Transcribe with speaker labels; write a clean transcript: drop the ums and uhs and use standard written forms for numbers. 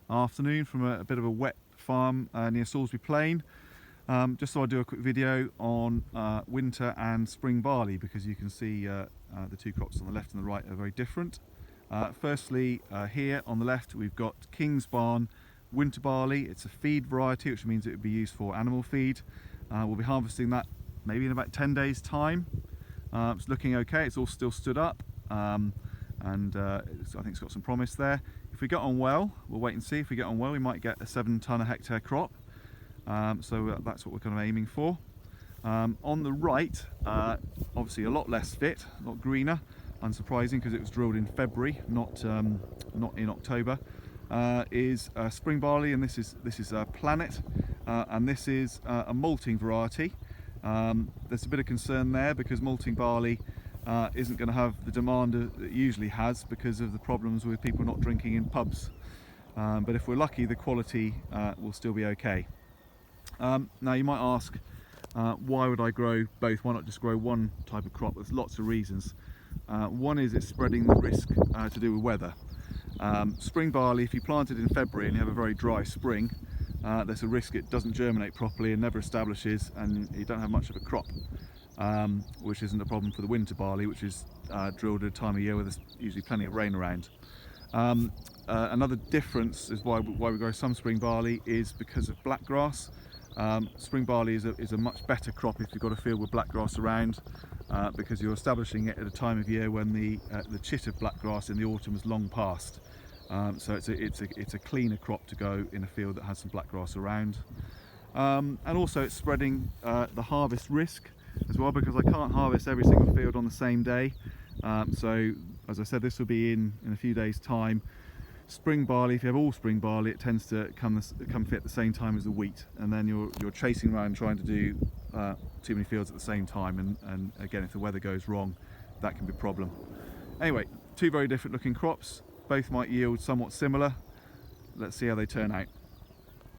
Speaker 1: afternoon from a bit of a wet farm near Salisbury Plain. Just thought I'd do a quick video on winter and spring barley, because you can see the two crops on the left and the right are very different. Firstly, here on the left we've got Kingsbarn winter barley. It's a feed variety, which means it would be used for animal feed. We'll be harvesting that maybe in about 10 days time. It's looking okay, it's all still stood up, and I think it's got some promise there. If we get on well, we'll wait and see. If we get on well, we might get a 7 tonne a hectare crop, so that's what we're kind of aiming for. On the right, obviously a lot less fit, a lot greener, unsurprising because it was drilled in February, not in October. Is spring barley, and this is Planet, and this is a malting variety. There's a bit of concern there because malting barley isn't going to have the demand that it usually has because of the problems with people not drinking in pubs. But if we're lucky, the quality will still be okay. Now you might ask, why would I grow both? Why not just grow one type of crop? There's lots of reasons. One is it's spreading the risk to do with weather. Spring barley, if you plant it in February and you have a very dry spring, there's a risk it doesn't germinate properly and never establishes, and you don't have much of a crop, which isn't a problem for the winter barley, which is drilled at a time of year where there's usually plenty of rain around. Another difference is why we grow some spring barley is because of blackgrass. Spring barley is a much better crop if you've got a field with blackgrass around, because you're establishing it at a time of year when the chit of blackgrass in the autumn is long past. So it's a cleaner crop to go in a field that has some blackgrass around. And also it's spreading the harvest risk as well, because I can't harvest every single field on the same day. So as I said, this will be in a few days time. Spring barley, if you have all spring barley, it tends to come fit at the same time as the wheat, and then you're chasing around trying to do too many fields at the same time, and again, if the weather goes wrong, that can be a problem. Anyway, two very different looking crops, both might yield somewhat similar. Let's see how they turn out.